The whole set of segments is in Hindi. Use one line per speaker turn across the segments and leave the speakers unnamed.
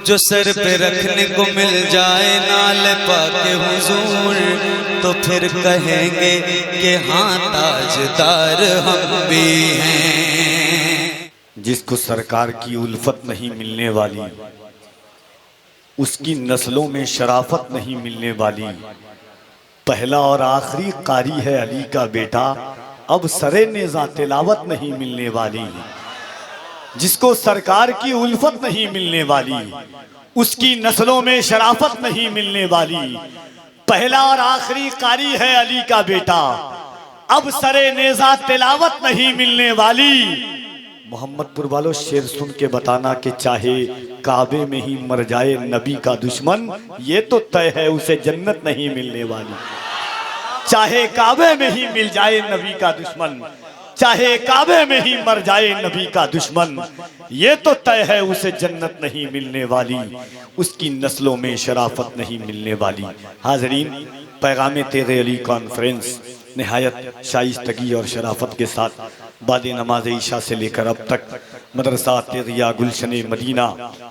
जो सर पे रखने को मिल जाए नाल पाके हुजूर, तो फिर कहेंगे कि हाँ ताजदार हम भी हैं।
जिसको सरकार की उल्फत नहीं मिलने वाली, उसकी नस्लों में शराफत नहीं मिलने वाली, पहला और आखिरी कारी है अली का बेटा, अब सरे नेज़ा तिलावत नहीं मिलने वाली। जिसको सरकार की उल्फत नहीं मिलने वाली, उसकी नस्लों में शराफत नहीं मिलने वाली, पहला और आखिरी कारी है अली का बेटा, अब सरे नेज़ा तिलावत नहीं मिलने वाली। मोहम्मदपुर वालों, शेर सुन के बताना कि चाहे काबे में ही मर जाए नबी का दुश्मन, ये तो तय है उसे जन्नत नहीं मिलने वाली। चाहे काबे में ही मिल जाए नबी का दुश्मन, चाहे काबे में ही मर जाए नबी का दुश्मन, ये तो तय है उसे जन्नत नहीं मिलने वाली, उसकी नस्लों में शराफत नहीं मिलने वाली। हाज़रीन, पैगाम तेरे अली कॉन्फ्रेंस निहायत शाइस्तगी और शराफत के साथ बाद नमाज ईशा से लेकर अब तक मदरसा तेगिया गुलशन मदीना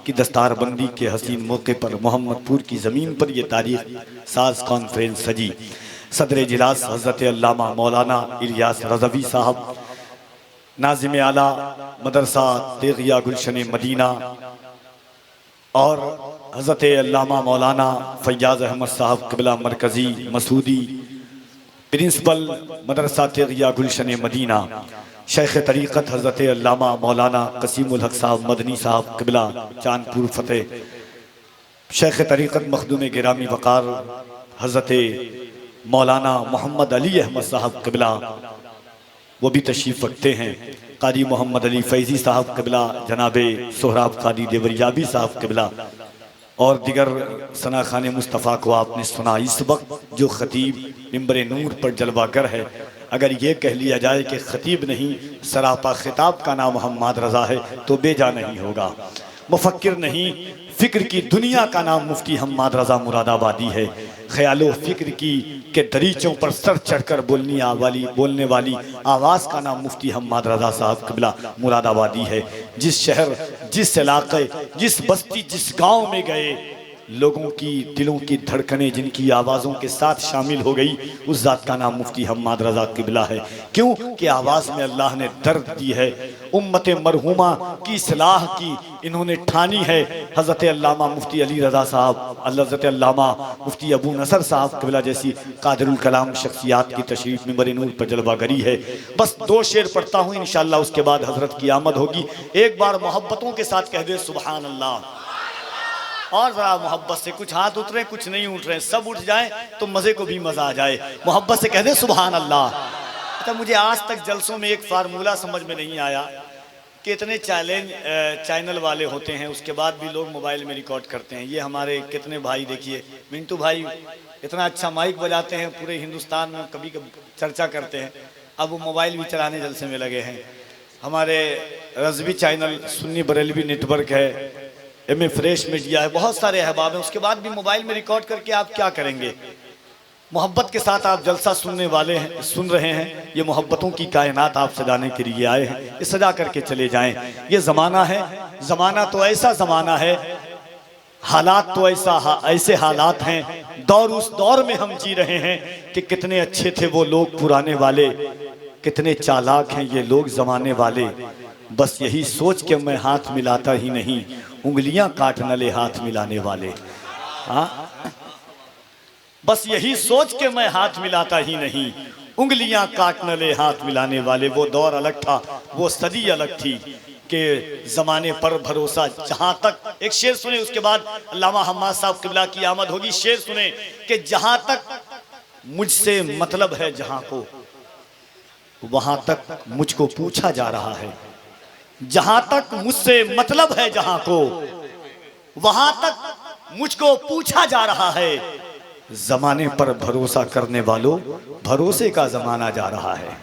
की दस्तारबंदी के हसीन मौके पर मोहम्मदपुर की ज़मीन पर यह तारीख साज कॉन्फ्रेंस सजी। सदर इजलास हज़रत अल्लामा मौलाना इलियास रज़वी साहब, नाज़िम आला मदरसा तेगिया गुलशन मदीना और हज़रत अल्लामा मौलाना फ़ैयाज़ अहमद साहब क़िबला मरकज़ी मसूदी, प्रिंसिपल मदरसा तेगिया गुलशन मदीना, शेख तरीक़त हज़रत अल्लामा मौलाना क़सीमुल हक़ साहब मदनी साहब क़िबला चांदपुर फ़तेह, शेख तरीक़त मखदूम गिरामी वक़ार हज़रत मौलाना मोहम्मद अली अहमद साहब क़िबला, वो भी तशरीफ़ रखते हैं। क़ादी मोहम्मद अली फैज़ी साहब क़िबला, जनाबे सोहराब क़ादी देवरियाबी साहब क़िबला और दिगर सना खान मुस्तफ़ा को आपने सुना। इस वक्त जो ख़तीब मिंबर नूर पर जलवागर है, अगर ये कह लिया जाए कि ख़तीब नहीं सरापा खिताब का नाम मोहम्मद रज़ा है तो बेजा नहीं होगा। मुफ़क्किर नहीं, फ़िक्र की दुनिया का नाम मुफ्ती हम्माद रज़ा मुरादाबादी है। ख़यालो फ़िक्र की के दरीचों पर सर चढ़कर बोलने वाली आवाज़ का नाम मुफ्ती हम्माद रज़ा साहब क़िबला मुरादाबादी है। जिस शहर, जिस इलाक़े, जिस बस्ती, जिस गांव में गए, लोगों की दिलों की धड़कनें जिनकी आवाज़ों के साथ शामिल हो गई, उस ज़ात का नाम मुफ्ती हम्माद रज़ा क़िबला है। क्यों कि आवाज़ में अल्लाह ने दर्द दी है। उम्मत मरहूमा की इस्लाह की इन्होंने ठानी है। हज़रत अल्लामा मुफ्ती अली रज़ा साहब, हज़रत अल्लामा मुफ्ती अबू नसर साहब क़िबला जैसी कादिरुल कलाम शख्सियात की तशरीफ़ मिंबर नूर पर जलवागरी है। बस दो शेर पढ़ता हूँ, इंशाअल्लाह उसके बाद हज़रत की आमद होगी। एक बार मोहब्बतों के साथ कह दे सुबहान अल्लाह, और ज़रा मोहब्बत से, कुछ हाथ उठ रहे हैं कुछ नहीं उठ रहे हैं, सब उठ जाए तो मज़े को भी मज़ा आ जाए। मोहब्बत से कह दे सुबहान अल्लाह। अच्छा, मुझे आज तक जलसों में एक फार्मूला समझ में नहीं आया कि इतने चैनल वाले होते हैं, उसके बाद भी लोग मोबाइल में रिकॉर्ड करते हैं। ये हमारे कितने भाई, देखिए मिंटू भाई इतना अच्छा माइक बजाते हैं, पूरे हिंदुस्तान में कभी कभी चर्चा करते हैं, अब वो मोबाइल भी चलाने जलसे में लगे हैं। हमारे रज़वी चैनल, सुन्नी बरेलवी नेटवर्क है, एम फ्रेश मीडिया है, बहुत सारे अहबाब हैं, उसके बाद भी मोबाइल में रिकॉर्ड करके आप क्या करेंगे। मोहब्बत के साथ आप जलसा सुनने वाले हैं, सुन रहे हैं, ये मोहब्बतों की कायनात आप सजाने के लिए आए हैं, ये सजा करके चले जाएं। ये ज़माना है, ज़माना तो ऐसा ज़माना है, हालात तो ऐसे हालात हैं, दौर उस दौर में हम जी रहे हैं कि कितने अच्छे थे वो लोग पुराने वाले, कितने चालाक हैं ये लोग ज़माने वाले। बस यही सोच के मैं हाथ मिलाता ही नहीं, उंगलियां काट न ले हाथ मिलाने वाले। हाँ, बस यही सोच के मैं हाथ मिलाता ही नहीं, उंगलियां काट न ले हाथ मिलाने वाले। वो दौर अलग था, वो सदी अलग थी कि ज़माने पर भरोसा। जहाँ तक, एक शेर सुने उसके बाद अल्लामा हम्माद साहब क़िबला की आमद होगी। शेर सुने कि जहाँ तक मुझसे मतलब है जहाँ को, वहाँ तक मुझको पूछा जा रहा है। जहाँ तक मुझसे मतलब है जहाँ को, वहाँ तक मुझको पूछा जा रहा है। ज़माने पर भरोसा करने वालों, भरोसे का ज़माना जा रहा है।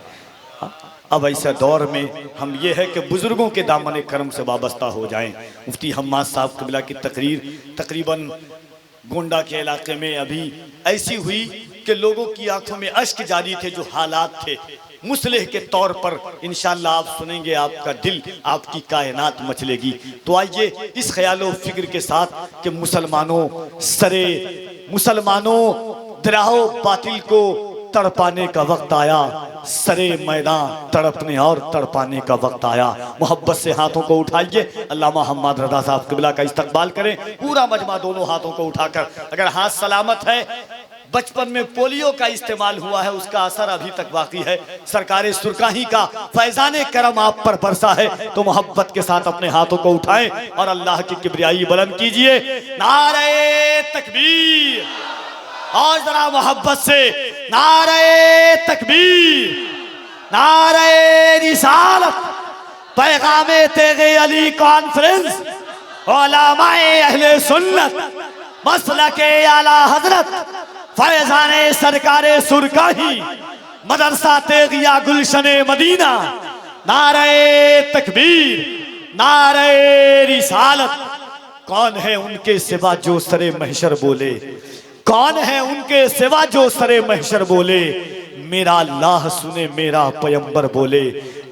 अब ऐसे दौर में हम ये है कि बुज़ुर्गों के दामन करम से वाबस्ता हो जाएं। मुफ्ती हम्माद साहब क़िबला की तकरीर तकरीबन गोंडा के इलाके में अभी ऐसी हुई कि लोगों की आंखों में अश्क जारी थे। जो हालात थे, मुसलिह के तौर पर इंशाअल्लाह आप सुनेंगे, आपका दिल, आपकी कायनात मचलेगी। तो आइए इस ख्याल व फिक्र के साथ कि मुसलमानों दराहो बातिल को तड़पाने का वक्त आया, सरे मैदान तड़पने और तड़पाने का वक्त आया। मोहब्बत से हाथों को उठाइए, अल्लामा हम्माद रज़ा साहब क़िबला का इस्तकबाल करें। पूरा मजमा दोनों हाथों को उठाकर, अगर हाथ सलामत है, बचपन में पोलियो का इस्तेमाल हुआ है, उसका असर अभी तक बाकी है, सरकारे सुरकाही का फैजाने करम आप पर बरसा है, तो मोहब्बत के साथ अपने हाथों को उठाएं और अल्लाह की किबरियाई बुलंद कीजिए। नारे तकबीर, और जरा मोहब्बत से नारे तकबीर, नारे रिसालत, पैगामे तेगे अली कॉन्फ्रेंस, उलमाए अहले सुन्नत, मसलके आला हजरत, फैजाने सरकारे सुरकाही, मदरसा तेगिया गुलशने मदीना, नारे तकबीर, नारे रिसालत। कौन है उनके सिवा जो सरे महशर बोले, कौन है उनके सिवा जो सरे महशर बोले, मेरा अल्लाह सुने मेरा पैगंबर बोले,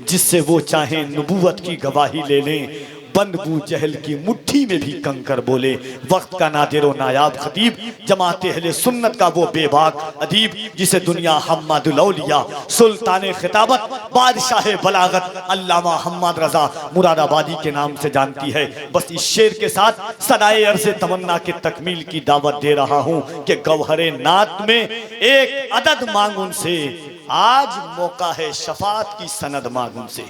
जिससे वो चाहे नबूवत की गवाही ले लें, बंद बू जहल की मुट्ठी में भी कंकर बोले। वक्त का नादिरो नायाब खतीब, जमात अहले सुन्नत का वो बेबाक अदीब, जिसे दुनिया हम्मादुल औलिया, सुल्तान खिताबत, बादशाह बलागत, अल्लामा हम्माद रज़ा मुरादाबादी के नाम से जानती है। बस इस शेर के साथ सदाए अर्ज़े तमन्ना के तकमील की दावत दे रहा हूँ कि गौहरे नात में एक अदद मांग उनसे, आज मौका है शफात की सनद मांग उनसे।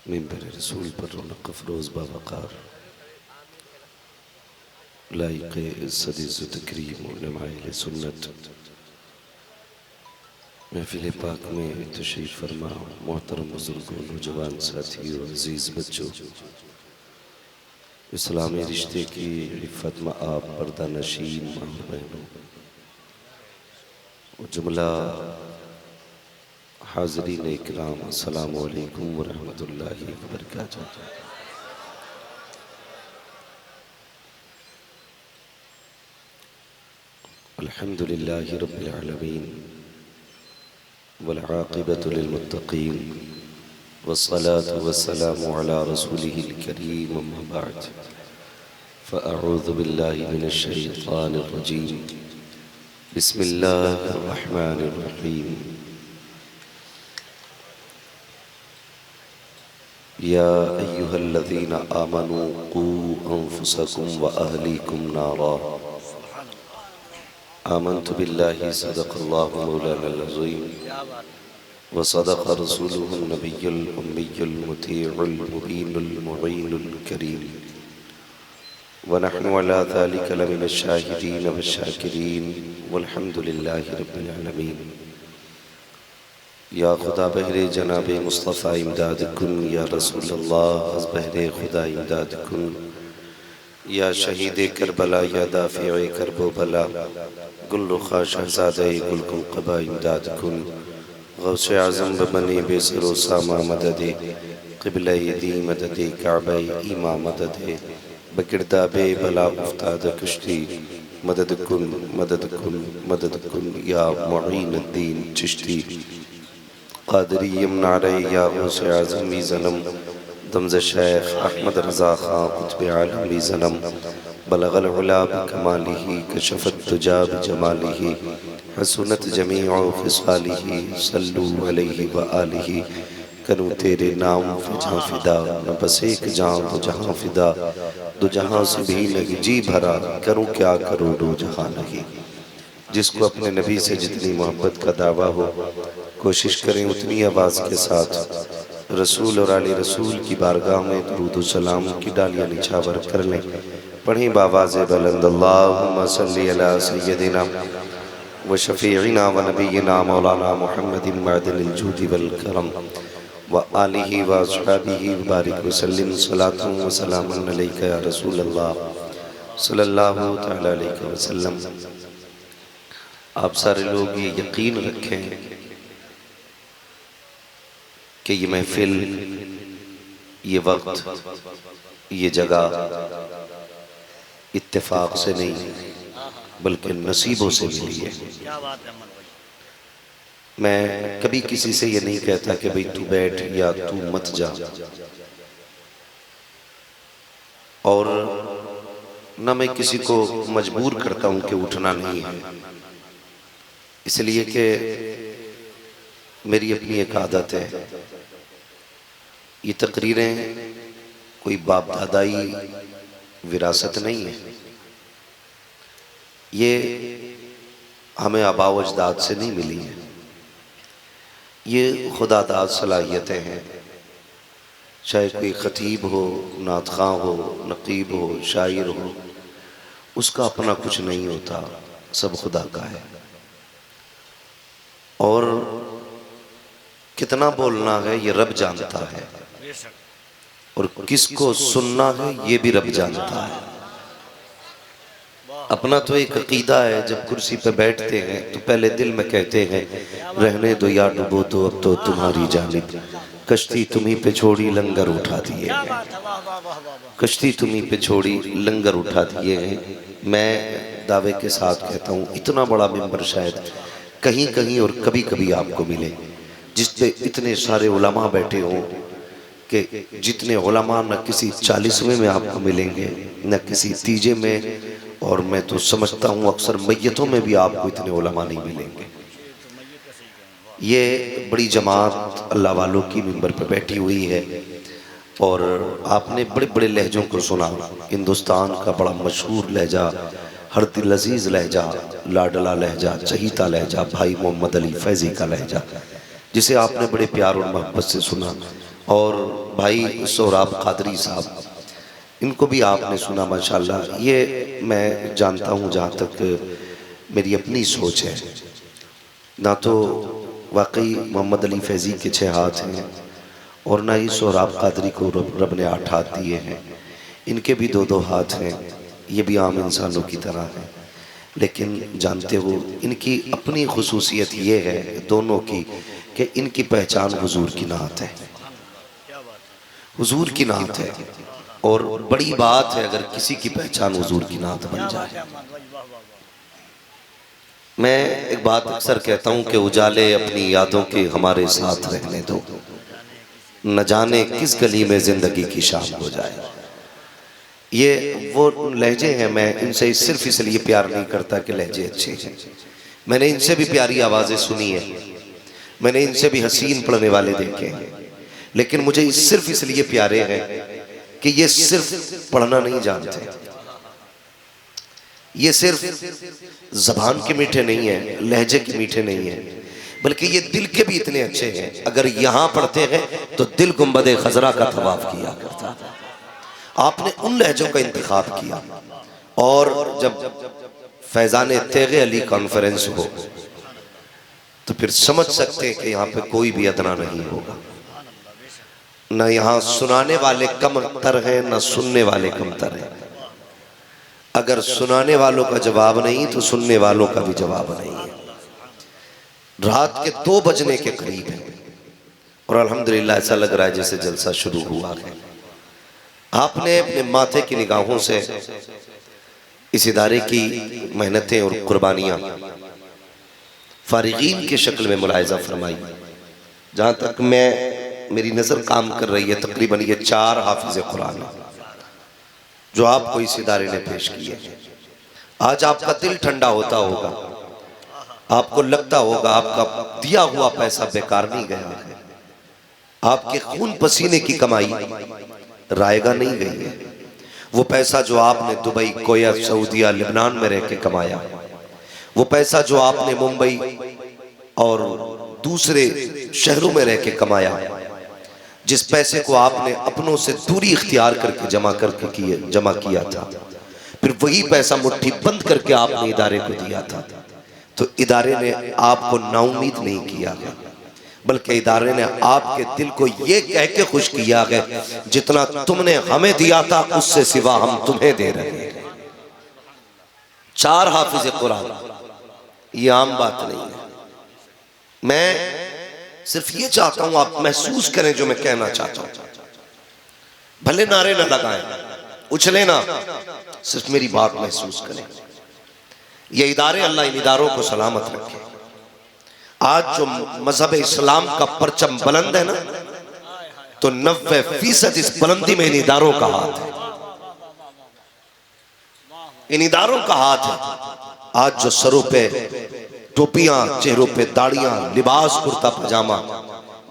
मिंबर रसूल पर रौनक अफरोज़ बावक़ार, लाइक़ इज़्ज़त व तकरीम और नमाइल सुन्नत, महफ़िल पाक में तशरीफ़ फरमा मोहतरम बुज़ुर्गों, नौजवान साथियों, अज़ीज़ बच्चों, इस्लामी रिश्ते की इफ़्फ़त में आप पर्दा नशीन माँ बहनों और जुमला हाज़रीन इकराम, अस्सलामु अलैकुम व रहमतुल्लाहि व बरकातुहू। अल्हम्दुलिल्लाहि रब्बिल आलमीन वल आक़िबतु लिल मुत्तक़ीन वस्सलातु वस्सलामु अला रसूलिहिल करीम, अम्मा बअद, फ़अऊज़ु बिल्लाहि मिनश शैतानिर रजीम, बिस्मिल्लाहिर रहमानिर रहीम। या अय्युहल्लज़ीना आमनू क़ू अन्फुसकुम व अहलीकुम नारा, आमन्तु बिल्लाहि सदक़ल्लाहु मौलानल अज़ीम व सदक़ रसूलुहुन नबियुल उम्मियुल मुतीउल मुबीनुल मुईनुल करीम व नहनु अला ज़ालिका लमिनश शाहिदीन व शाकिरीन वल्हम्दुलिल्लाहि रब्बिल आलमीन। या खुदा बहरे जनाब मुस्तफ़ा इमदाद कुन, या रसूल अल्लाह अज़ बहरे खुदा इमदाद कुन, या शहीद करबला, या दाफ़िए करबो बला, गुल रुखा शहज़ादे गुलकुल क़बा इमदाद कुन, गौसे आज़म बने बेसरो सामा मददे, क़िबले दी मददे, काबे ईमा मददे, बगिरदाबे बला उफ्ताद कश्ती, मदद कुन मदद कुन मदद कुन, या मुईनुद्दीन चिश्ती क़ादरी यमनारे, या गौसे आज़म वी ज़नम, दमज़ शेख अहमद रज़ा ख़ां क़ुत्ब आलम वी ज़नम, बलगल उला बिकमालिही, कशफ़त दुजा बिजमालिही, हसनत जमीअ ख़िसालिही, सल्लू अलैहि व आलिही। करूँ तेरे नाम पे जहाँ फ़िदा, न बस एक जान दो जहाँ फ़िदा, दो जहाँ से भी नहीं जी भरा, करूँ क्या करूँ दो जहाँ नहीं। जिसको अपने नबी से जितनी मोहब्बत का दावा हो, कोशिश करें उतनी आवाज़ के साथ रसूल और आले रसूल की बारगाह में दुरूद व सलाम की डालियाँ निछावर कर लें। पढ़ें बावाज़ बुलंद, अल्लाहुम्मा सल्ली अला सय्यदिना व शफ़ीइना व नबीना मौलाना मुहम्मदिन मअदिनिल जूदि वल करम व आलिहि व अस्हाबिहि व बारिक व सल्लिम सलातन व सलामन अलैका या रसूल अल्लाह सल्लल्लाहु तआला अलैहि वसल्लम। आप सारे लोग ये यकीन रखें कि ये महफिल ये वक्त, ये जगह इत्तेफाक से नहीं बल्कि नसीबों से मिली है। मैं कभी किसी से ये नहीं कहता कि भाई तू बैठ या तू मत जा, और ना मैं किसी को मजबूर करता हूं कि उठना नहीं है, इसलिए कि मेरी अपनी एक आदत है। ये तकरीरें कोई बाप दादाई विरासत नहीं है, ये हमें आबाव अजदाद से नहीं मिली है, ये खुदादाद सलाहियतें हैं। चाहे कोई खतीब हो, नात ख़्वां हो, नकीब हो, शायर हो, उसका अपना कुछ नहीं होता, सब खुदा का है। और कितना बोलना है ये रब जानता है, और किसको सुनना है ये भी रब जानता है। अपना तो एक अकीदा है, जब कुर्सी पे बैठते हैं तो पहले दिल में कहते हैं रहने दो या डूबो तो अब तो तुम्हारी जानिब, कश्ती तुम्ही पे छोड़ी लंगर उठा दिए हैं, कश्ती तुम्ही पे छोड़ी लंगर उठा दिए हैं। मैं दावे के साथ कहता हूँ इतना बड़ा मिंबर शायद कहीं कहीं और कभी कभी आपको मिले जिस पे इतने सारे उलमा बैठे हों, कि जितने उलमा न किसी 40वें में आपको मिलेंगे न किसी तीजे में, और मैं तो समझता हूँ अक्सर मैयतों में भी आपको इतने उलमा नहीं मिलेंगे। ये बड़ी जमात अल्लाह वालों की मिंबर पर बैठी हुई है, और आपने बड़े बड़े लहजों को सुना। हिंदुस्तान का बड़ा मशहूर लहजा, हर दिल अजीज़ लहजा, लाडला लहजा, चहीता लहजा, भाई मोहम्मद अली फैज़ी का लहजा, जिसे आपने बड़े प्यार और मोहब्बत से सुना। और भाई सोहराब कादरी साहब, इनको भी आपने सुना माशाल्लाह। ये मैं जानता हूँ, जहाँ तक मेरी अपनी सोच है, ना तो वाकई मोहम्मद अली फैज़ी के 6 हाथ हैं और ना ही सोहराब कादरी को रब ने 8 हाथ दिए हैं, इनके भी 2-2 हाथ हैं। ये भी आम इंसानों की तरह हैं, लेकिन जानते हो इनकी अपनी खुसूसियत ये है दोनों की कि इनकी पहचान हुजूर की नात है, हुजूर की नात है। और बड़ी बात है अगर किसी की पहचान हुजूर की नात बन जाए। मैं एक बात अक्सर कहता हूँ कि उजाले अपनी यादों के हमारे साथ रहने दो, न जाने किस गली में जिंदगी की शाम हो जाए। ये वो लहजे हैं, मैं इनसे सिर्फ इसलिए प्यार नहीं करता कि लहजे अच्छे हैं, मैंने इनसे भी प्यारी आवाज़ें सुनी है, मैंने इनसे भी हसीन पढ़ने वाले देखे हैं, लेकिन मुझे सिर्फ इसलिए प्यारे हैं कि ये सिर्फ पढ़ना नहीं जानते, ये सिर्फ ज़बान के मीठे नहीं है, लहजे के मीठे नहीं है, बल्कि ये दिल के भी इतने अच्छे हैं। अगर यहाँ पढ़ते हैं तो दिल गुंबद खजरा का तवाफ किया करता था। आपने उन लहजों का इंतखाब किया, और जब फैज़ान तेगे अली कॉन्फ्रेंस हो तो फिर समझ सकते हैं कि यहाँ पे कोई भी अदना नहीं होगा, न यहाँ सुनाने वाले कम तर हैं न सुनने वाले कम तर हैं। अगर सुनाने वालों का जवाब नहीं तो सुनने वालों का भी जवाब नहीं है। रात के 2 बजने के करीब है और अल्हम्दुलिल्लाह ऐसा लग रहा है जैसे जलसा शुरू हुआ है। आपने अपने माथे की निगाहों से इस इदारे की मेहनतें और कुर्बानियाँ फारिगीन की शक्ल में मुलाहिजा फरमाई। जहाँ तक मेरी नज़र काम कर रही है, तकरीबन ये 4 हाफिज़ कुरान जो आपको इस इदारे ने पेश किए। आज आपका दिल ठंडा होता होगा, आपको लगता होगा आपका दिया हुआ पैसा बेकार नहीं गया है, आपके खून पसीने की कमाई रायगा नहीं गई है। वो पैसा जो आपने दुबई, कोयत, सऊदिया, लेबनान में रह के कमाया, वो पैसा जो आपने मुंबई और दूसरे शहरों में रह के कमाया, जिस पैसे को आपने अपनों से दूरी इख्तियार करके जमा किया था, फिर वही पैसा मुट्ठी बंद करके आपने इदारे को दिया था, तो इदारे ने आपको नाउमीद नहीं किया है, बल्कि इदारे ने आपके दिल को ये कह के खुश किया है जितना तुमने हमें दिया था उससे सिवा हम तुम्हें दे रहे हैं। 4 हाफिज़ कुरान, ये आम बात नहीं है। मैं सिर्फ ये चाहता हूं आप महसूस करें जो मैं कहना चाहता हूं। भले नारे ना लगाएं, उछले ना, सिर्फ मेरी बात महसूस करें। ये इदारे अल्लाह इन इदारों को सलामत रखे। आज जो मजहब इस्लाम का परचम बुलंद है ना, तो 90% इस बुलंदी में इन इदारों का हाथ है, इन इदारों का हाथ है। आज जो सरों पे टोपियां, चेहरों पे दाढ़ियां, लिबास कुर्ता पजामा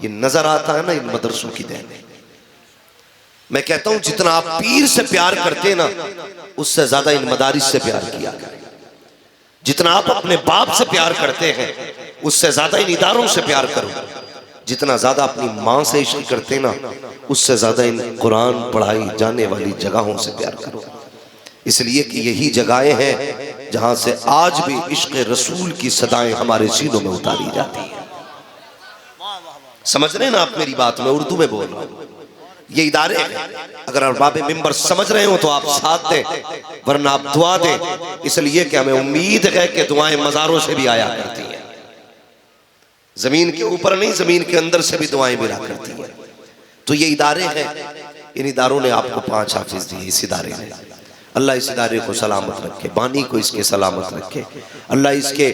ये नजर आता है ना, इन मदरसों की देन है। मैं कहता हूं जितना आप पीर से प्यार करते हैं ना, उससे ज्यादा इन मदारिस से प्यार किया करें। जितना आप अपने बाप से प्यार करते हैं, उससे ज्यादा इन इदारों से प्यार करो। जितना ज्यादा अपनी माँ से इश्क करते ना, उससे ज्यादा इन कुरान पढ़ाई जाने वाली जगहों से प्यार करो। इसलिए कि यही जगहें हैं जहां से आज भी इश्क रसूल की सदाएं हमारे सीनों में उतारी जाती है। समझ रहे हैं ना आप मेरी बात? में उर्दू में बोल रहा हूं। ये इदारे हैं, अगर अरबाब मिंबर समझ रहे हो तो आप साथ दें, वरना आप दुआ दें। इसलिए कि हमें उम्मीद है कि दुआएं मज़ारों से भी आया करती हैं, जमीन के ऊपर नहीं, जमीन के अंदर से भी दुआएं मिला करती हैं। तो ये इदारे हैं, इन इदारों ने आपको 5 हाफिज दिए। इस इदारे ने, अल्लाह इस इदारे को सलामत रखे, बानी को इसके सलामत रखे। अल्लाह इसके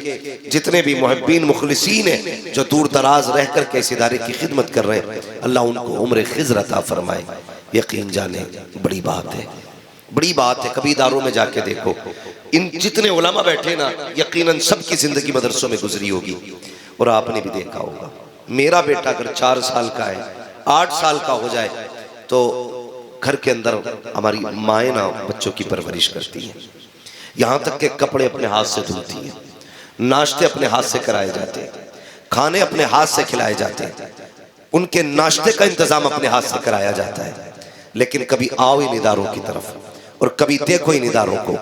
जितने भी मुहब्बीन मुखलिसीन हैं जो दूर दराज रह कर के इस इदारे की खिदमत कर रहे हैं, अल्लाह उनको उम्र खिज़्र अता फरमाए। यकीन जाने बड़ी बात है, बड़ी बात है। कभी इदारों में जाके देखो, इन जितने उलमा बैठे ना, यकीनन सबकी जिंदगी मदरसों में गुजरी होगी। और आपने भी देखा होगा, मेरा बेटा अगर 4 साल का है, 8 साल का हो जाए, तो घर के अंदर हमारी माएँ ना बच्चों की परवरिश करती हैं। यहाँ तक के कपड़े अपने हाथ से धुलती हैं, नाश्ते अपने हाथ से कराए जाते हैं, खाने अपने हाथ से खिलाए जाते हैं, उनके नाश्ते का इंतजाम अपने हाथ से कराया जाता है। लेकिन कभी आओ इन इदारों की तरफ और कभी देखो इन इदारों को,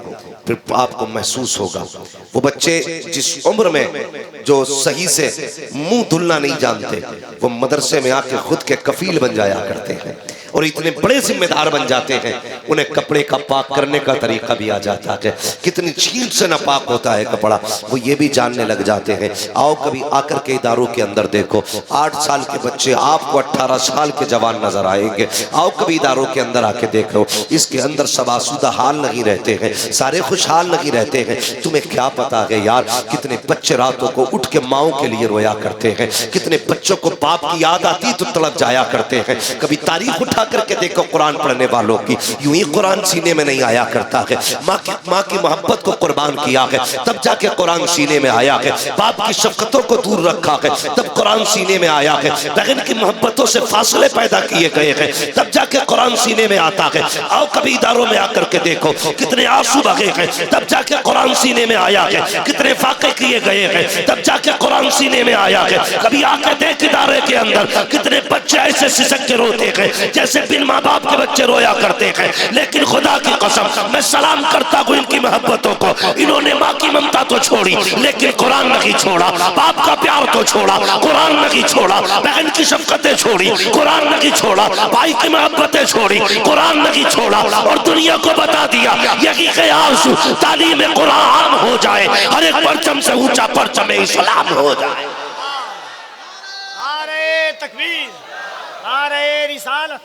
फिर आपको महसूस होगा वो बच्चे जिस उम्र में जो सही से मुंह धुलना नहीं जानते, वो मदरसे में आके खुद के कफील बन जाया करते हैं और इतने बड़े जिम्मेदार बन जाते हैं। उन्हें कपड़े का पाक करने का तरीका भी आ जाता है, कितनी छींट से नापाक होता है कपड़ा, वो ये भी जानने लग जाते हैं। आओ कभी आकर के इदारों के अंदर देखो, 8 साल के बच्चे आपको 18 साल के जवान नजर आएंगे। आओ कभी इदारों के अंदर आके देखो, इसके अंदर शबासुदा हाल नहीं रहते हैं, सारे खुशहाल नहीं रहते हैं। तुम्हें क्या पता है यार, कितने बच्चे रातों को उठ के माओ के लिए रोया करते हैं, कितने बच्चों को बाप की याद आती तो तड़प जाया करते हैं। कभी तारीख उठा करके देखो कुरान पढ़ने वालों की, यूं ही कुरान सीने में नहीं आया करता है। माँ की मोहब्बत को कुर्बान किया है, तब जाके कुरान सीने में आया है। बाप की शफकतों को दूर रखा है, तब कुरान सीने में आया है। बहन की मोहब्बतों से फासले पैदा किए गए हैं, तब जाके कुरान सीने में आता है। आओ कभी इदारों में आकर के देखो, कितने आंसू बहे हैं, तब जाके कुरान सीने में आया है। कितने फाके किए गए हैं, तब जाके कुरान सीने में आया है। कभी आके देख इदारे के अंदर कितने बच्चे ऐसे सिसक के रोते हैं जैसे बिन माँ बाप के बच्चे रोया करते हैं। लेकिन खुदा की कसम मैं सलाम करता हूँ इनकी मोहब्बतों को। इन्होंने माँ की ममता तो छोड़ी, लेकिन कुरान नहीं छोड़ा। बाप का प्यार तो छोड़ा, कुरान नहीं छोड़ा। बहन की शफकतें छोड़ी, कुरान नहीं छोड़ा। भाई की मोहब्बतें छोड़ी, कुरान नहीं छोड़ा। और दुनिया को बता दिया यही क़यास तालीम कुरान हो जाए, हर एक परचम से ऊंचा परचम इस्लाम हो जाए।
नारे तकबीर, नारे रिसालत,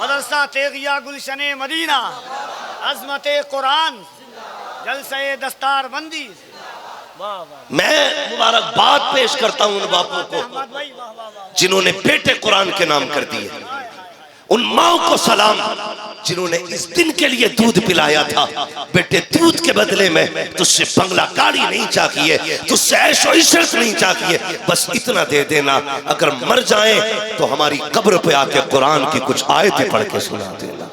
मदरसा तेगिया गुलशने मदीना, अज़मते कुरान, जलसे दस्तार बंदी।
मैं मुबारकबाद पेश करता हूं उन बापों को जिन्होंने बेटे कुरान के नाम कर दिए, उन माओ को सलाम जिन्होंने इस दिन के लिए दूध पिलाया था। बेटे दूध के बदले में तुझसे बंगला गाड़ी नहीं चाहिए, तुझसे ऐशो इशरत नहीं चाहिए, बस इतना दे देना। अगर मर जाए तो हमारी कब्र पे आके कुरान की कुछ आयतें पढ़ के सुना देना।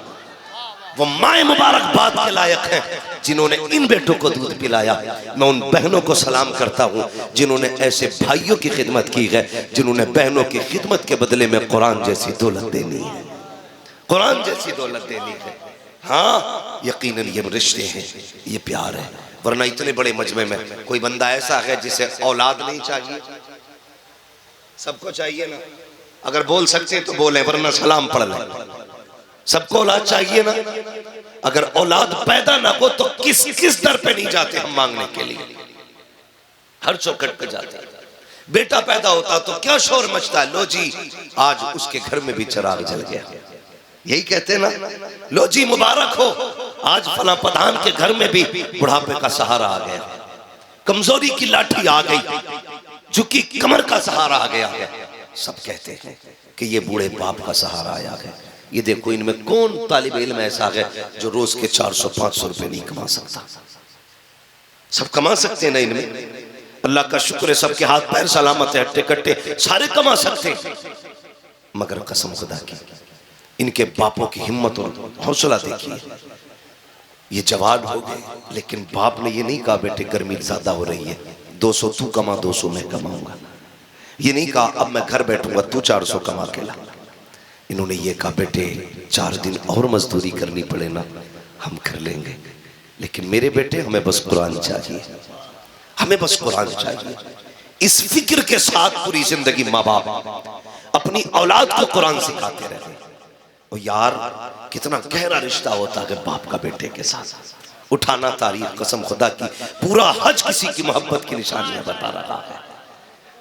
वो माए मुबारकबाद के लायक हैं जिन्होंने इन बेटों को दूध पिलाया। मैं उन बहनों को सलाम करता हूँ जिन्होंने ऐसे भाइयों की खिदमत की है, जिन्होंने बहनों की खिदमत के बदले में कुरान जैसी दौलत देनी है, कुरान जैसी दौलत देनी है। हाँ यकीनन ये रिश्ते हैं, ये प्यार है। वरना इतने बड़े मजमे में कोई बंदा ऐसा है जिसे औलाद नहीं चाहिए? सबको चाहिए ना? अगर बोल सकते तो बोले, वरना सलाम पढ़ लें। सबको औलाद चाहिए ना? अगर औलाद पैदा ना हो तो किस किस दर पे नहीं जाते हम मांगने के लिए? हर चौखट पे जाते हैं। बेटा पैदा होता तो क्या शोर मचता है, लो जी आज उसके घर में भी चिराग जल गया। यही कहते ना, लो जी मुबारक हो, आज फला प्रधान के घर में भी बुढ़ापे का सहारा आ गया, कमजोरी की लाठी आ गई, झुकी कमर का सहारा आ गया। सब कहते हैं कि ये बूढ़े बाप का सहारा आया है। ये देखो इनमें कौन तालिब इल्म ऐसा है जो रोज के 400-500 रुपए नहीं कमा सकता? सब कमा सकते हैं ना इनमें, अल्लाह का शुक्र है, सबके हाथ पैर सलामत है, हट्टे कट्टे सारे कमा सकते हैं। मगर कसम खुदा की इनके बापों की हिम्मत और हौसला देखिए। ये जवान हो गए, लेकिन बाप ने ये नहीं कहा बेटे गर्मी ज्यादा हो रही है, 200 तू कमा, 200 मैं कमाऊंगा। ये नहीं कहा अब मैं घर बैठूंगा तू 400 कमा के ला। इन्होंने ये कहा बेटे 4 दिन और मजदूरी करनी पड़े ना, हम कर लेंगे, लेकिन मेरे बेटे हमें बस कुरान चाहिए, हमें बस कुरान चाहिए। इस फिक्र के साथ पूरी जिंदगी माँ बाप अपनी औलाद को कुरान सिखाते रहे। और यार कितना गहरा रिश्ता होता है बाप का बेटे के साथ। उठाना तारीख, कसम खुदा की पूरा हज किसी की मोहब्बत की निशानियां बता रहा है।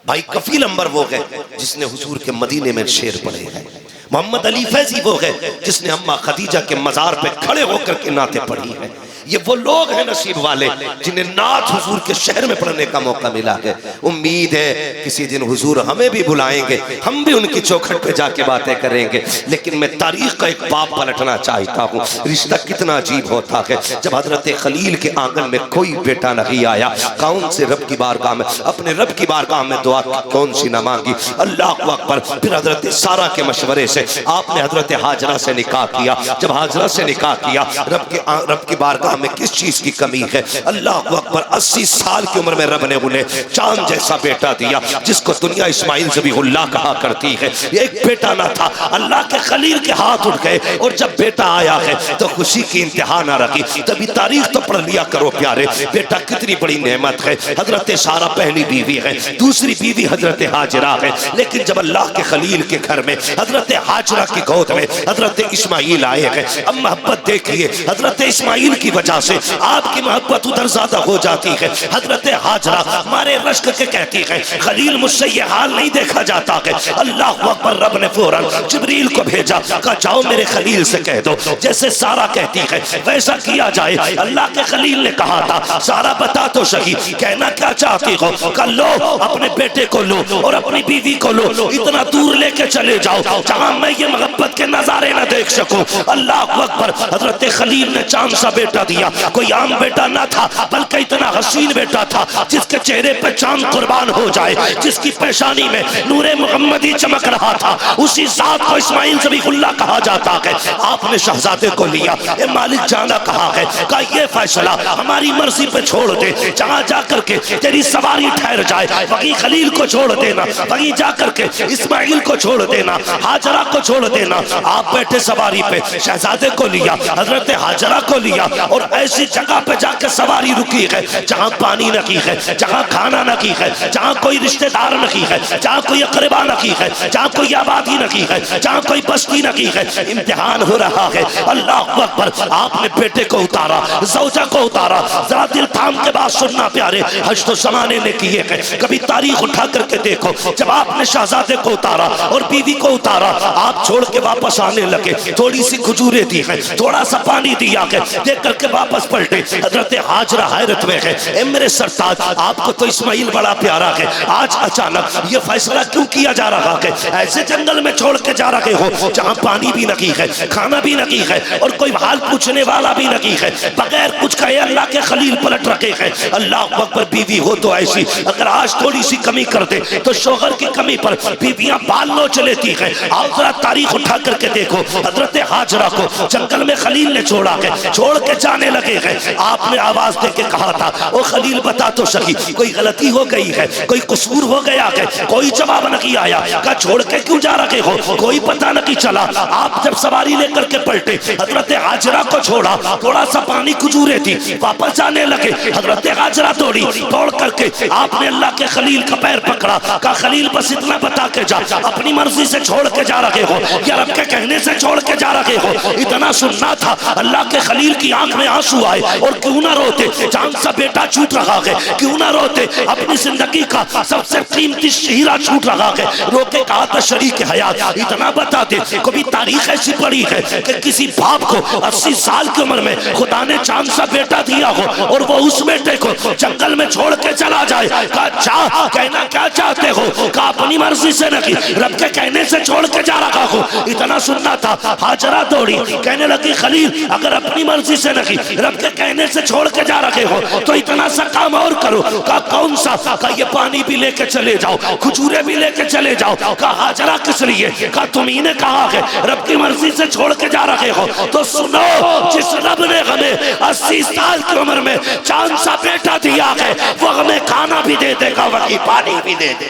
भाई कफील अंबर वो गए जिसने हुजूर के मदीने में शेर पढ़े हैं। मोहम्मद अली फैजी वो गए जिसने अम्मा खदीजा के मजार पे खड़े होकर के नाते पढ़ी है। ये वो लोग हैं नसीब वाले जिन्हें नात हुजूर के शहर में पढ़ने का मौका मिला है। उम्मीद है किसी दिन हुजूर हमें भी बुलाएंगे, हम भी उनकी चौखट पे जाके बातें करेंगे। लेकिन मैं तारीख का एक बाप पलटना चाहता हूँ। रिश्ता कितना अजीब होता है जब हजरत खलील के आंगन में कोई बेटा नहीं आया, कौन से रब की बारगाह में, अपने रब की बारगाह में दुआ कौन सी ना मांगी। अल्लाह अकबर। फिर हजरत सारा के मशवरे से आपने हजरत हाजरा से निकाह किया। जब हाजरा से निकाह किया, रब की बारगाह में किस चीज की कमी है। अल्लाह अकबर। 80 साल की उम्र में रब ने उन्हें चांद जैसा बेटा दिया जिसको दुनिया इस्माइल ज़बीहुल्लाह कहा करती है। ये एक बेटा ना था, अल्लाह के खलील के हाथ उठ गए और जब बेटा आया है तो खुशी की इंतहा ना रखी। तभी तारीख तो पढ़ लिया करो प्यारे, बेटा कितनी बड़ी नेमत है। हजरत सारा पहली बीवी है, दूसरी बीवी हजरत हाजरा है। लेकिन जब अल्लाह के खलील के घर में हजरत हाजरा की गोद में हजरत इस्माइल आए हैं, अब मोहब्बत देखिए, हजरत इस्माइल की वजह से आपकी मोहब्बत उधर ज्यादा हो जाती है। हजरत हाजरा मारे रश्क के कहती है खलील मुझसे ये हाल नहीं देखा जाता है। अल्लाह अकबर। रब ने फौरन जिब्रील को भेजा, कहा जाओ मेरे खलील से कह दो जैसे सारा कहती है वैसा किया जाए। अल्लाह के खलील ने कहा था सारा बता तो सही कहना क्या चाहती हो। कहा लो अपने बेटे को लो और अपनी बीवी को लो, इतना दूर लेके चले जाओ जहां मैं ये मोहब्बत के नजारे न देख सकूं। अल्लाह अकबर। हजरत खलील ने चांद सा बेटा दिया, कोई आम बेटा ना था बल्कि इतना हसीन बेटा था जिसके चेहरे पे चांद कुर्बान हो जाए, जिसकी पेशानी में नूरे मुहम्मदी चमक रहा था। उसी जात को इस्माइल ज़बीहुल्लाह कहा जाता है। आपने शहजादे को लिया, ए मालिक जाना कहा है, कहा ये फैसला हमारी मर्जी पे छोड़ दे, जहां जाकर के तेरी सवारी ठहर जाए वहीं खलील को छोड़ देना, वहीं जाकर के इस्माइल को छोड़ देना, हाजरा को छोड़ देना। आप बैठे सवारी पे, शहजादे को लिया, हजरत हाजरा को लिया और ऐसी जगह पे जाकर सवारी रुकी है जहां पानी नहीं है, जहां खाना नहीं है, जहां कोई रिश्तेदार नहीं है, जहां कोई अकरबा नहीं है, जहां कोई आबादी नहीं है, जहां कोई बस्ती नहीं है। इम्तिहान हो रहा है। अल्लाह अकबर। आपने बेटे को उतारा, ज़ौजा को उतारा। जरा दिल थाम के बात सुनना प्यारे, हज तो ज़माने ने किए हैं, कभी तारीख उठा करके देखो। जब आपने शहजादे को उतारा और बीवी को उतारा, आप छोड़ के वापस आने लगे, थोड़ी सी खजूरें दी है, थोड़ा सा पानी दिया है, देख करके वापस पलटे। हजरत हाजरा हैरत में है, ए मेरे सरताज आपको तो इस्माइल बड़ा प्यारा है, आज अचानक ये फैसला क्यों किया जा रहा है? ऐसे जंगल में छोड़ के जा रहे हो जहां पानी भी नहीं है, खाना भी नहीं है और कोई हाल पूछने वाला भी नहीं है। बगैर कुछ कहे अल्लाह के खलील पलट रखे हैं। अल्लाह अकबर। बीवी हो तो ऐसी, अगर आज थोड़ी सी कमी कर दे तो शोहर की कमी पर बीवियां बाल नोच लेती हैं। आप जरा तारीख उठा करके देखो, हजरत हाजरा को जंगल में खलील ने छोड़ा है, छोड़ के जाने लगे हैं। आपने आवाज दे के कहा था ओ खलील बता तो सही कोई गलती हो गई है, कोई कसूर हो गया है? कोई जवाब नहीं आया। कहा छोड़ के क्यों जा रहे हो? कोई पता नहीं चला। आप जब सवारी लेकर के पलटे, हजरत हाजरा को छोड़ा, थोड़ा सा पानी खजूरें थी, वापस जाने लगे। हजरत हाजरा दौड़ी, दौड़ करके आपने अल्लाह के खलील का पैर पकड़ा। कहा खलील बस इतना बता के जा, अपनी मर्जी से छोड़ के जा रहे हो या रब के कहने से छोड़ के जा रहे हो? इतना सुनना था। अल्लाह के खलील की आंख में
में आंसू आए और क्यों ना रोते, जान सा बेटा छूट रहा है, क्यों ना रोते, अपनी जिंदगी का सबसे कीमती हीरा छूट रहा है। रोके कहा था शरीक हयात इतना बता दे, कभी तारीख ऐसी पड़ी है कि किसी बाप को 80 साल की उम्र में खुदा ने चांद सा बेटा दिया हो और वो उस बेटे को जंगल में छोड़ के चला जाए। कहा चाह कहना क्या चाहते हो, कहा अपनी मर्जी से नहीं, रब के कहने से छोड़ के जा रहा हो। इतना सुनना था, हाजरा दौड़ी कहने लगी खलील अगर अपनी मर्जी से नहीं, रब के कहने से छोड़ के जा रहे हो तो इतना सा काम और करो। कहा कौन सा, कहा ये पानी भी लेके चले जाओ, खजूरें भी लेके चले जाओ। कहा हाजरा किस लिए, कहा तुम्ही ने कहा है रब की मर्जी से छोड़ के जा रहे हो तो सुनो, जिस रब ने हमें 80 साल की उम्र में चांद सा बेटा दिया है वो हमें खाना भी दे देगा, वही पानी भी दे दे।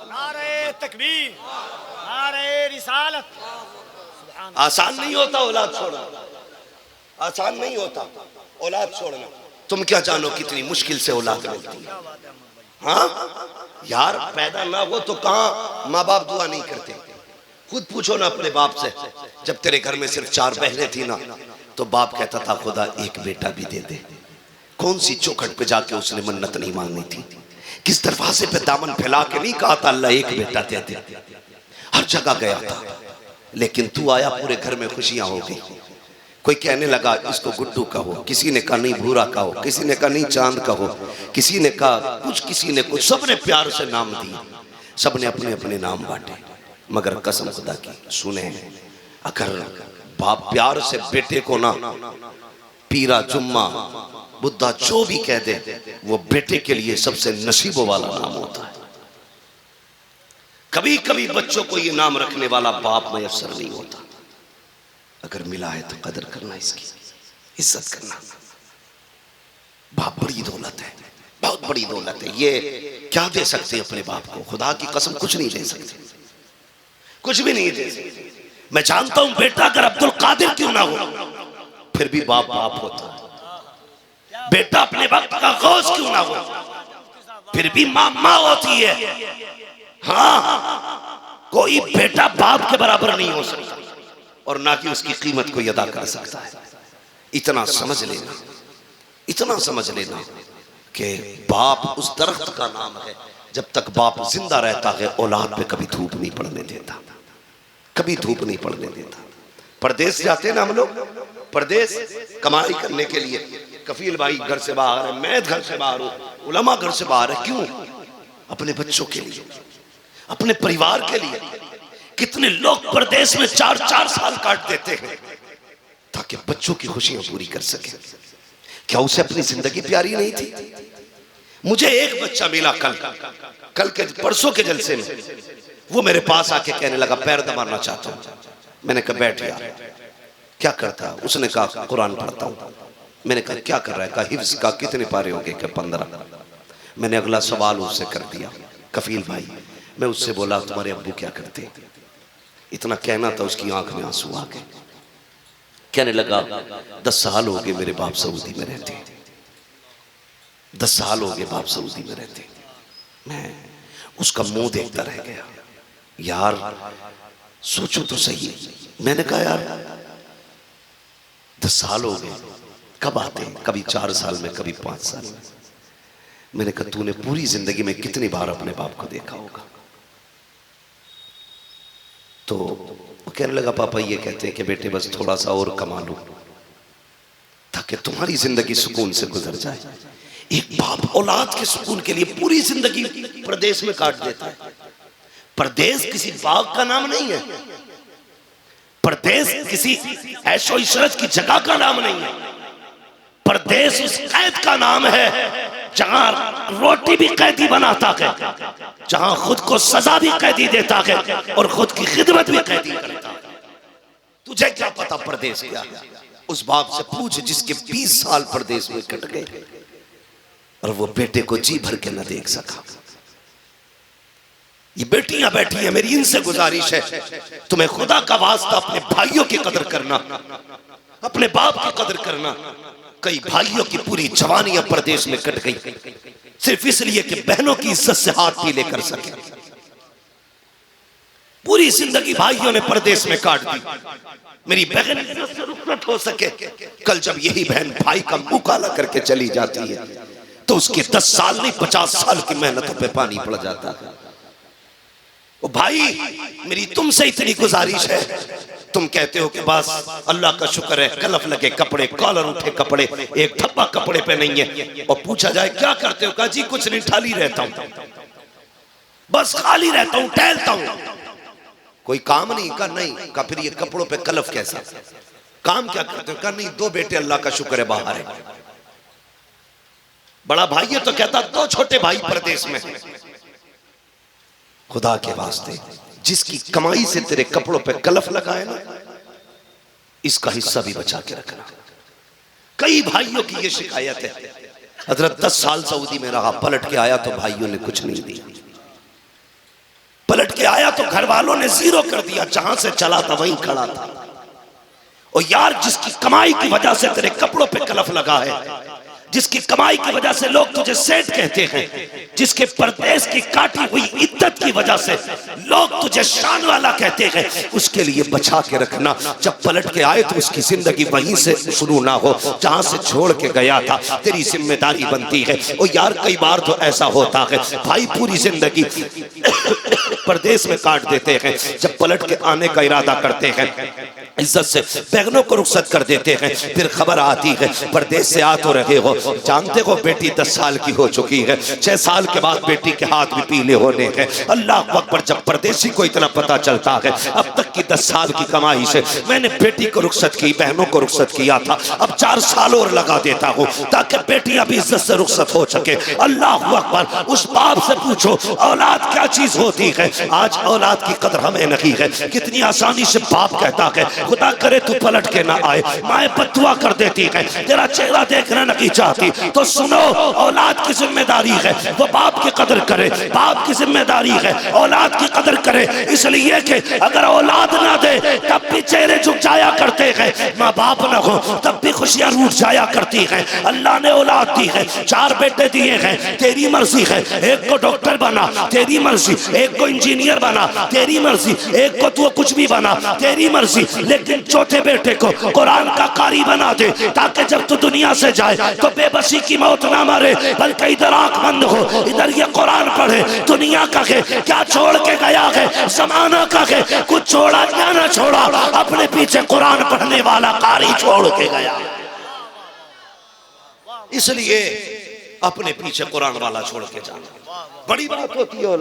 नारे तकबीर, नारे रिसालत।
आसान नहीं होता औलाद छोड़ना, आसान नहीं होता औलाद छोड़ना। तुम क्या जानो कितनी मुश्किल से औलाद मिलती है। हाँ यार, पैदा ना हो तो कहाँ माँ बाप दुआ नहीं करते। खुद पूछो ना अपने बाप से, जब तेरे घर में सिर्फ 4 बहनें थी ना तो बाप कहता था खुदा एक बेटा भी दे दे। कौन सी चौखट पे जाके उसने मन्नत नहीं मांगनी थी, किस दरवाजे पे दामन फैला के नहीं कहा था अल्लाह एक बेटा दे दे। हर जगह गया था, लेकिन तू आया पूरे घर में खुशियां हो गई। कोई कहने लगा इसको गुड्डू कहो, किसी ने कहा नहीं भूरा कहो, किसी ने कहा नहीं चांद कहो, किसी ने कहा कुछ, किसी ने कुछ, सबने प्यार से नाम दिए, सबने अपने अपने नाम बांटे। मगर कसम खुदा की सुने, अगर बाप प्यार से बेटे को ना पीरा जुम्मा बुद्धा जो भी कह दे, वो बेटे के लिए सबसे नसीबों वाला नाम होता है। कभी कभी बच्चों को ये नाम रखने वाला बाप मयस्सर नहीं होता। अगर मिला है तो कदर करना, इसकी इज्जत करना। बाप बड़ी दौलत है, बहुत बड़ी दौलत है। ये क्या दे सकते अपने बाप को, खुदा की कसम कुछ नहीं दे सकते, कुछ भी नहीं दे सकते। मैं जानता हूं बेटा अगर अब्दुल कादिर क्यों ना हो फिर भी बाप बाप होता है। बेटा अपने वक्त का गौस क्यों ना हो फिर भी मां मां होती है। हाँ, कोई बेटा बाप के बराबर नहीं हो सकता और ना कि उसकी कीमत कोई अदा कर सकता है। इतना समझ लेना, इतना समझ लेना कि बाप उस दरख्त का नाम है, जब तक बाप जिंदा रहता है औलाद पे कभी धूप नहीं पड़ने देता, कभी धूप नहीं पड़ने देता। परदेश जाते हैं ना हम लोग, परदेश कमाई करने के लिए, कफील भाई घर से बाहर है, मैं घर से बाहर हूं, उलमा घर से बाहर है। क्यों? अपने बच्चों के लिए, अपने परिवार के लिए। कितने लोग परदेश में 4-4 साल काट देते हैं ताकि बच्चों की खुशियां पूरी कर सके। क्या उसे अपनी जिंदगी प्यारी नहीं थी? मुझे एक बच्चा मिला कल के परसों के जलसे में, वो मेरे पास आके कहने लगा पैर दबाना चाहता हूं। मैंने कहा बैठ यार, क्या करता? उसने कहा कुरान पढ़ता हूं। मैंने कहा क्या कर रहा है? कहा हिफ्ज का। कितने पारे हो गए? 15। मैंने अगला सवाल उससे कर दिया, कफील भाई। मैं उससे बोला तुम्हारे अब्बू क्या करते? इतना कहना था, उसकी आंख में आंसू आ गए। कहने लगा 10 साल हो गए मेरे बाप सऊदी में रहते, 10 साल हो गए बाप सऊदी में रहते। मैं उसका मुंह देखता रह गया। यार सोचो तो सही। मैंने कहा यार 10 साल हो गए, कब आते? कभी 4 साल में, कभी 5 साल में। मैंने कहा तूने पूरी जिंदगी में कितनी बार अपने बाप को देखा होगा? तो वो कहने लगा पापा ये कहते हैं कि बेटे बस थोड़ा सा और कमा लो ताकि तुम्हारी जिंदगी सुकून से गुजर जाए। एक बाप औलाद के सुकून के लिए पूरी जिंदगी प्रदेश में काट देता है। प्रदेश किसी बाग का नाम नहीं है, प्रदेश किसी ऐशो इशरत की जगह का नाम नहीं है। प्रदेश उस कैद का नाम है जहां रोटी भी कैदी बनाता है, जहां खुद को सजा भी कैदी देता है और खुद की खिदमत भी कैदी करता है। तुझे क्या पता प्रदेश क्या है? उस बाप से पूछ जिसके 20 साल प्रदेश में कट गए और वो बेटे को जी भर के न देख सका। ये बेटियां बैठी हैं, मेरी इनसे गुजारिश है तुम्हें खुदा का वास्ता अपने भाइयों की कदर करना, अपने बाप की कदर करना। कई भाइयों की पूरी जवानियां प्रदेश में कट गई सिर्फ इसलिए कि बहनों की इज्जत से हाथ पीले कर सके।
पूरी जिंदगी भाइयों ने परदेश में काट दी। मेरी बहन इज्जत से रुखसत हो सके, कल जब यही बहन भाई का मुंह काला करके चली जाती है तो उसके 10 साल नहीं 50 साल की मेहनतों पे पानी पड़ जाता है। ओ भाई, मेरी तुमसे इतनी गुजारिश है, तुम कहते हो कि बस अल्लाह का शुक्र है कलफ लगे कपड़े, कॉलर उठे कपड़े, एक धब्बा कपड़े पे नहीं है। और पूछा जाए क्या करते हो, कहा जी कुछ नहीं, ठाली रहता हूं, बस खाली रहता हूं, टहलता हूं, कोई काम नहीं। का नहीं, का फिर ये कपड़ों पे कलफ कैसा, काम क्या करते हो? का नहीं, 2 बेटे अल्लाह का शुक्र है बाहर है। बड़ा भाई है तो कहता 2 छोटे भाई परदेश में। खुदा के वास्ते जिसकी कमाई से तेरे कपड़ों पे कलफ लगा है ना, इसका हिस्सा भी बचा के रखना। कई भाइयों की ये शिकायत है, हजरत 10 साल सऊदी में रहा, पलट के आया तो भाइयों ने कुछ नहीं दिया, पलट के आया तो घर वालों ने 0 कर दिया, जहां से चला था वहीं खड़ा था। और यार, जिसकी कमाई की वजह से तेरे कपड़ों पे कलफ लगा है, जिसकी कमाई की वजह से लोग तुझे सेठ कहते हैं, जिसके परदेश की काटी हुई इज्जत की वजह से लोग तुझे शान वाला कहते हैं, उसके लिए बचा के रखना। जब पलट के आए तो उसकी जिंदगी वहीं से शुरू ना हो जहां से छोड़ के गया था, तेरी जिम्मेदारी बनती है। और यार, कई बार तो ऐसा होता है भाई पूरी जिंदगी परदेश में काट देते हैं, जब पलट के आने का इरादा करते हैं इज्जत से बहनों को रुखसत कर देते हैं, फिर खबर आती है परदेश से आ तो रहे हो, जानते हो बेटी 10 साल की हो चुकी है, 6 साल के बाद बेटी के हाथ भी पीले होने हैं। अल्लाह अकबर, जब परदेशी को इतना पता चलता है, अब तक की 10 साल की कमाई से मैंने बेटी को रुखसत की, बहनों को रुखसत किया था, अब 4 साल और लगा देता हूँ ताकि बेटी अभी इज्जत से रुखसत हो सके। अल्लाह अकबर, उस बाप से पूछो औलाद क्या चीज होती है। आज औलाद की कदर हमें नहीं है। कितनी आसानी से बाप कहता है खुदा करे तू पलट के ना आए, माए बदुआ कर देती है, तेरा चेहरा देखना नहीं चाहती। तो सुनो, औलाद की जिम्मेदारी है वो बाप की कदर करे, बाप की जिम्मेदारी है औलाद की कदर करे, इसलिए कि अगर औलाद ना दे तब भी चेहरे झुक जाया करते हैं, माँ बाप ना हो तब भी खुशियां रूठ जाया करती हैं। अल्लाह ने औलाद दी है, 4 बेटे दिए हैं, तेरी मर्जी है, एक को डॉक्टर बना तेरी मर्जी, एक को इंजीनियर बना तेरी मर्जी, एक को तू कुछ भी बना तेरी मर्जी, लेकिन चौथे बेटे को कुरान का कारी बना दे ताकि जब तू दुनिया से जाए तो बेबसी की मौत ना मरे, बल्कि इधर आंख बंद हो, इधर ये कुरान पढ़े। दुनिया का है क्या छोड़ के गया है, जमाना का है कुछ छोड़ा क्या ना छोड़ा, अपने पीछे कुरान पढ़ने वाला कारी छोड़ के गया, इसलिए अपने पीछे कुरान वाला छोड़ के जाना बड़ी बात होती है।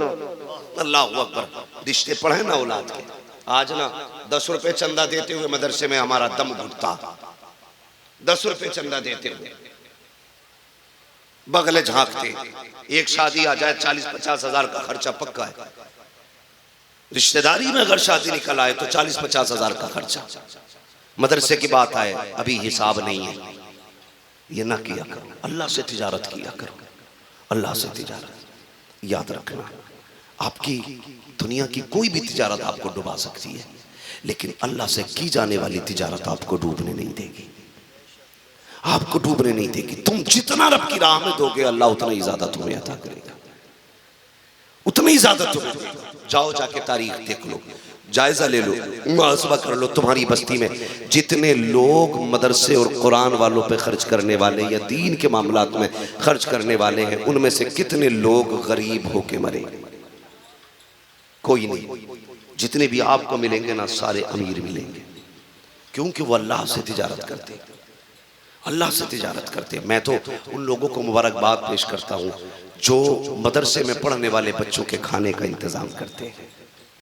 अल्लाह अकबर, रिश्ते पढ़े ना औलाद के। आज ना 10 रुपए चंदा देते हुए मदरसे में हमारा दम घुटता, 10 रुपए चंदा देते हुए बगले झांकते, एक शादी आ जाए 40-50 हजार का खर्चा पक्का है, रिश्तेदारी में अगर शादी निकल आए तो 40-50 हजार का खर्चा, मदरसे की बात आए अभी हिसाब नहीं है। ये ना किया करो, अल्लाह से तिजारत किया करो, अल्लाह से तिजारत। याद रखना, आपकी दुनिया की कोई भी तिजारत आपको डुबा सकती है, लेकिन अल्लाह से की जाने वाली तिजारत आपको डूबने नहीं देगी, आपको डूबने नहीं देगी। तुम जितना रब की राह में दोगे अल्लाह उतना ही ज्यादा तुम्हें अता करेगा, उतना ही ज्यादा तुम्हें देगा। जाओ जाके तारीख देख लो, जायजा ले लो, मुहासबा कर लो, तुम्हारी बस्ती में जितने लोग मदरसे और कुरान वालों पे खर्च करने वाले या दीन के मामलात में खर्च करने वाले हैं, उनमें से कितने लोग गरीब होके मरे? कोई नहीं। जितने भी आपको मिलेंगे ना सारे अमीर मिलेंगे, क्योंकि वो अल्लाह से तिजारत करते, अल्लाह से तिजारत करते। मैं तो उन लोगों को मुबारकबाद पेश करता हूँ जो मदरसे में पढ़ने वाले बच्चों के खाने का इंतजाम करते हैं।